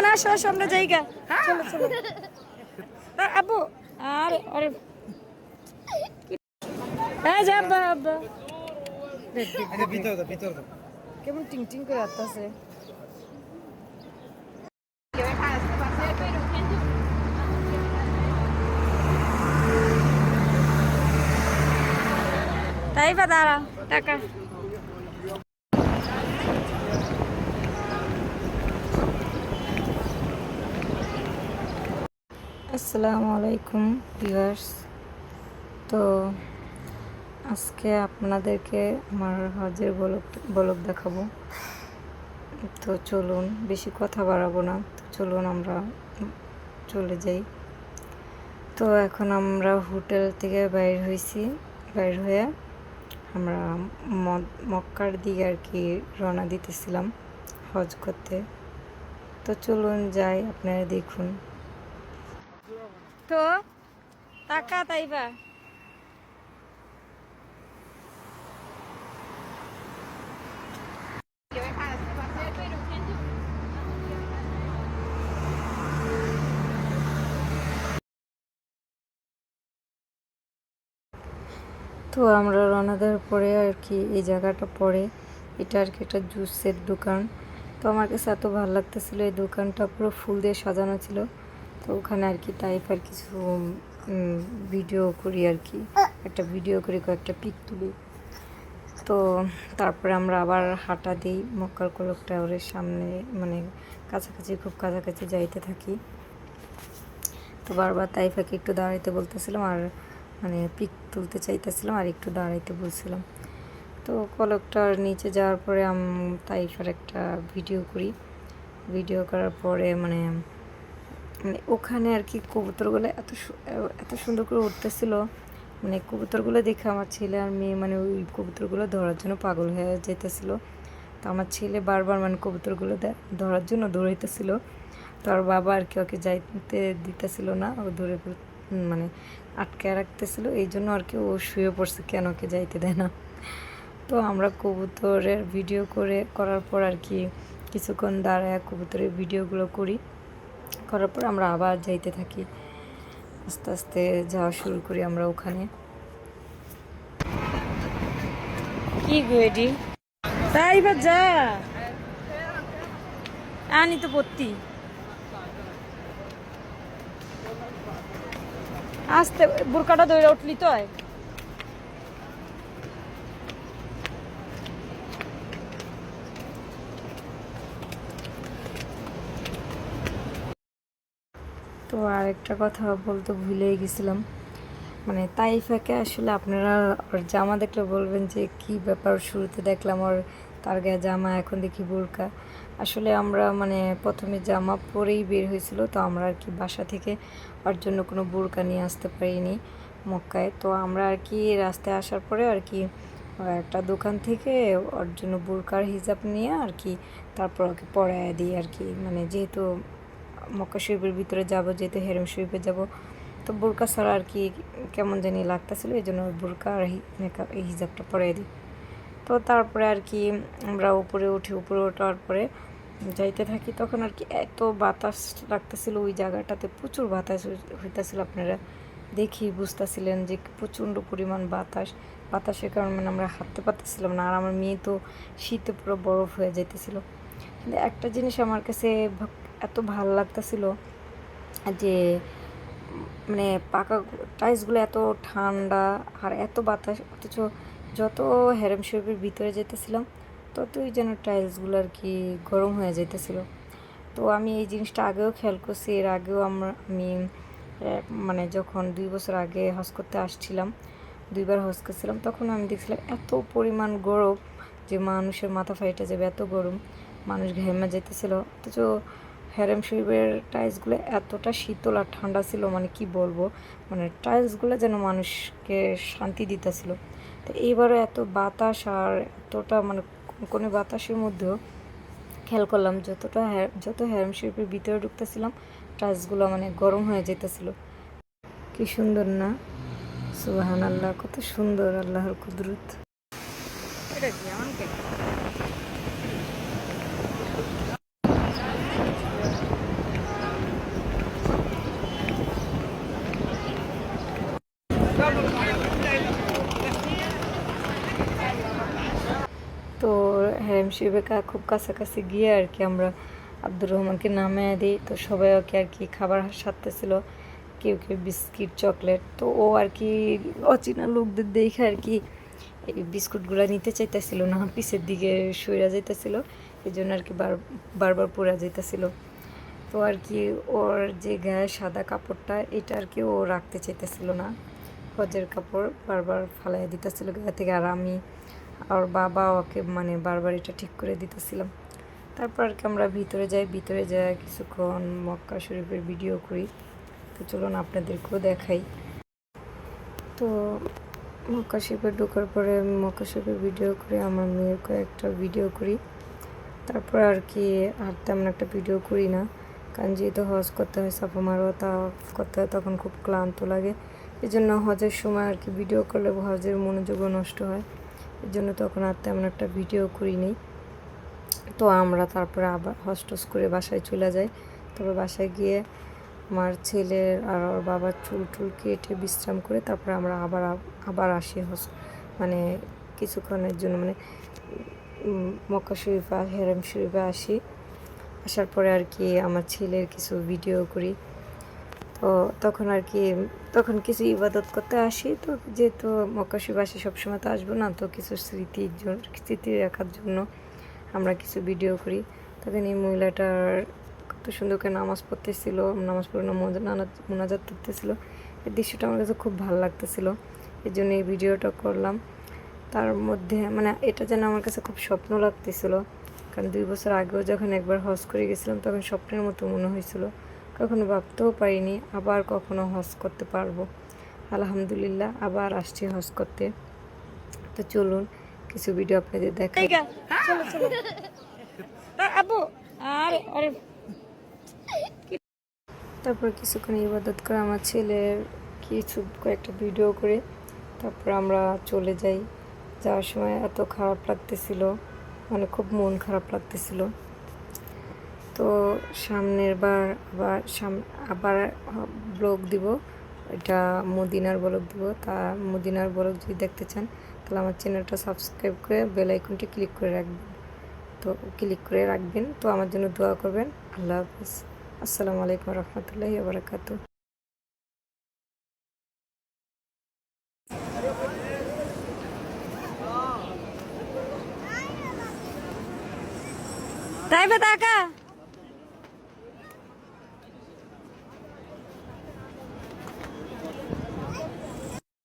না আসো আসো আমরা জায়গা চলো চলো আব্বু আরে আরে হ্যাঁ যা আব্বা আব্বা কেমন টিং টিং করে আসতেছে তাই বা দাঁড়া টাকা আসসালামু আলাইকুম ভিউয়ার্স। তো আজকে আপনাদেরকে আমার হজের ব্লগ দেখাবো। তো চলুন, বেশি কথা বাড়াবো না, তো চলুন আমরা চলে যাই। তো এখন আমরা হোটেল থেকে বাইর হয়ে আমরা মক্কার দিকে আর কি রওনা দিতেছিলাম হজ করতে। তো চলুন যাই, আপনারা দেখুন। তো টাকা তাইবা তো আমরা রওনা দেওয়ার পরে আর কি এই জায়গাটা পড়ে, এটা আর কি একটা জুসের দোকান। তো আমার কাছে এত ভালো লাগতেছিল, এই দোকানটা পুরো ফুল দিয়ে সাজানো ছিল। তো ওখানে আর কি টাইপের কিছু ভিডিও করি আর কি, একটা ভিডিও করি, কয়েকটা পিক তুলি। তো তারপরে আমরা আবার হাঁটা দিই মক্কার কলক টাওয়ারের সামনে, মানে খুব কাছাকাছি যাইতে থাকি। তো বারবার তাইফাকে একটু দাঁড়াইতে বলতেছিলাম, আর মানে পিক তুলতে চাইতেছিলাম, আর একটু দাঁড়াইতে বলছিলাম। তো কলকটার নিচে যাওয়ার পরে তাইফার একটা ভিডিও করার পরে মানে ওখানে আর কি কবুতরগুলো এত সুন্দর করে উঠতেছিল, মানে কবুতরগুলো দেখে আমার ছেলে আর মেয়ে মানে ওই কবুতরগুলো ধরার জন্য পাগল হয়ে যেতেছিল। তো আমার ছেলে বারবার মানে কবুতরগুলো ধরার জন্য দৌড়াইতেছিল। তো আর বাবা আর কি ওকে যাইতে দিতেছিল না, ও ধরে মানে আটকে রাখতেছিল, এই জন্য আর কি ও শুয়ে পড়ছে, কেন ওকে যাইতে দেয় না। তো আমরা কবুতরের ভিডিও করার পর আর কি কিছুক্ষণ দাঁড়ায় কবুতরের ভিডিওগুলো করার পর আমরা আবার যাইতে থাকি, আস্তে আস্তে যাওয়া শুরু করি আমরা ওখানে। কি গুয়েডি তাই বা যা আনি তো পড়তি আস্তে বোরকাটা ধরে উঠলি তো তো আরেকটা কথা বলতে ভুলেই গেছিলাম, মানে তাইফাকে আসলে আপনারা ওর জামা দেখলে বলবেন যে কি ব্যাপার, শুরুতে দেখলাম ওর তার গায়ে জামা, এখন দেখি বোরকা। আসলে আমরা মানে প্রথমে জামা পরেই বের হয়েছিল, তো আমরা আর কি বাসা থেকে ওর জন্য কোনো বোরকা নিয়ে আসতে পারিনি মক্কায়। তো আমরা আর কি রাস্তায় আসার পরে আর কি একটা দোকান থেকে ওর জন্য বোরকার হিজাব নিয়ে আর কি তারপর ওকে পরায় দিই আর কি, মানে যেহেতু মক্কা শরীফের ভিতরে যাব, যেহেতু হেরেম শরীফে যাব, তো বোরকা ছাড়া আর কি কেমন জানি লাগতেছিল, এই জন্য বোরকা আর মেকআপ এই হিজাবটা পরাই দিই। তো তারপরে আর কি আমরা উপরে ওঠার পরে যাইতে থাকি, তখন আর কি এত বাতাস লাগতেছিল ওই জায়গাটাতে, প্রচুর বাতাস হইতেছিল, আপনারা দেখি বুঝতেছিলেন যে প্রচণ্ড পরিমাণ বাতাসের কারণে মানে আমরা হাঁটতে পারতেছিলাম না, আর আমার মেয়ে তো শীতে পুরো বরফ হয়ে যাইতেছিল। কিন্তু একটা জিনিস আমার কাছে এত ভালো লাগতেছিল যে মানে পাকা টাইলসগুলো এত ঠান্ডা আর এত বাতাস, অথচ যত হেরেম শরীফের ভিতরে যেতেছিলাম ততই যেন টাইলসগুলো আর কি গরম হয়ে যেতেছিল। তো আমি এই জিনিসটা আগেও খেয়াল করছি, এর আগেও আমি মানে যখন 2 বছর আগে হজ করতে আসছিলাম, 2বার হজ করছিলাম, তখন আমি দেখছিলাম এত পরিমাণ গরম যে মানুষের মাথা ফাইটে যাবে, এত গরম, মানুষ ঘেমে যেতেছিল। অথচ হেরেম শরীফের টাইলসগুলো এতটা শীতল আর ঠান্ডা ছিল, মানে কি বলবো, মানে টাইলসগুলো যেন মানুষকে শান্তি দিতেছিল। তো এইবারও এত বাতাস আর এতটা মানে কোনো বাতাসের মধ্যেও খেয়াল করলাম যত হেরেম শরীফের ভিতরে ঢুকতেছিলাম টাইলসগুলো মানে গরম হয়ে যেতেছিল। কি সুন্দর না, সুবহানাল্লাহ, কত সুন্দর আল্লাহর কুদরত। এটা কি আমাকে শরীফে খুব কাছাকাছি গিয়ে আর কি আমরা আব্দুর রহমানকে নামিয়ে দিই। তো সবাই ওকে আর কি খাবার সারতেছিল, কেউ কেউ বিস্কিট চকলেট। তো ও আর কি অচেনা লোকদের দেখে আর কি এই বিস্কুটগুলো নিতে চাইতেছিল না, পিছের দিকে সইরা যাইতেছিল, এই জন্য আর কি বারবার পড়া যাইতেছিল। তো আর কি ওর যে গায়ে সাদা কাপড়টা এটা আর কি ও রাখতে চাইতেছিল না, হজের কাপড় বারবার ফালাই দিতেছিল গায়ে থেকে। আর আমি আর বাবা ওকে মানে বারবার এটা ঠিক করে দিতেছিলাম। তারপর আর কি আমরা ভিতরে যাই, ভিতরে যাই কিছুক্ষণ মক্কা শরীফের ভিডিও করি। তো চলুন আপনাদেরকেও দেখাই। তো মক্কা শরীফে ঢোকার পরে আমি মক্কা শরীফের ভিডিও করে আমার মেয়ের কয়েকটা ভিডিও করি। তারপর আর কি আর তেমন একটা ভিডিও করি না, কারণ যেহেতু হজ করতে হয়, সাফা মারোয়া তা করতে হয়, তখন খুব ক্লান্ত লাগে। এই জন্য হজের সময় আর কি ভিডিও করলে হজের মনোযোগও নষ্ট হয়, এই জন্য তখন আর তেমন একটা ভিডিও করি নেই। তো আমরা তারপরে আবার হজ টস করে বাসায় চলে যাই। তারপর বাসায় গিয়ে আমার ছেলের আর ওর বাবার চুল টুল কেটে বিশ্রাম করে তারপরে আমরা আবার আসি মানে কিছুক্ষণের জন্য মানে মক্কা শরীফে হেরাম শরীফে আসি। আসার পরে আর কি আমার ছেলের কিছু ভিডিও করি। তো তখন আর কি তখন কিছু ইবাদত করতে আসি। তো যেহেতু মক্কা শরীফ আসি সবসময় তো আসবো না, তো কিছু স্মৃতি রাখার জন্য আমরা কিছু ভিডিও করি। তখন এই মহিলাটার কত সুন্দর করে নামাজ পড়তেছিল, নামাজ পড়ে মোনাজাত করতেছিল, এই দৃশ্যটা আমার কাছে খুব ভালো লাগতেছিল, এই জন্য এই ভিডিওটা করলাম। তার মধ্যে মানে এটা যেন আমার কাছে খুব স্বপ্ন লাগতেছিল, কারণ 2 বছর আগেও যখন একবার হজ করে গেছিলাম তখন স্বপ্নের মতো মনে হয়েছিল, কখনো ভাবতেও পারিনি আবার কখনো হজ করতে পারবো। আলহামদুলিল্লাহ আবার আসছি হজ করতে। তো চলুন কিছু ভিডিও আপনাদের দেখাই। চলো চলো আবু, আরে আরে তারপর কিছুক্ষণ ইবাদত করে আমার ছেলের কয়েকটা ভিডিও করে তারপর আমরা চলে যাই। যাওয়ার সময় এত খারাপ লাগতেছিল, মানে খুব মন খারাপ লাগতেছিল। তো সামনের বার আবার ব্লগ দিব, এটা মদিনার ব্লগ দিব। তা মদিনার ব্লগ যদি দেখতে চান তাহলে আমার চ্যানেলটা সাবস্ক্রাইব করে বেল আইকনটি ক্লিক করে রাখবেন। তো আমার জন্য দোয়া করবেন। আল্লাহ হাফিজ। আসসালামু আলাইকুম রহমতুল্লাহি ওয়া বারাকাতুহু। তাই বা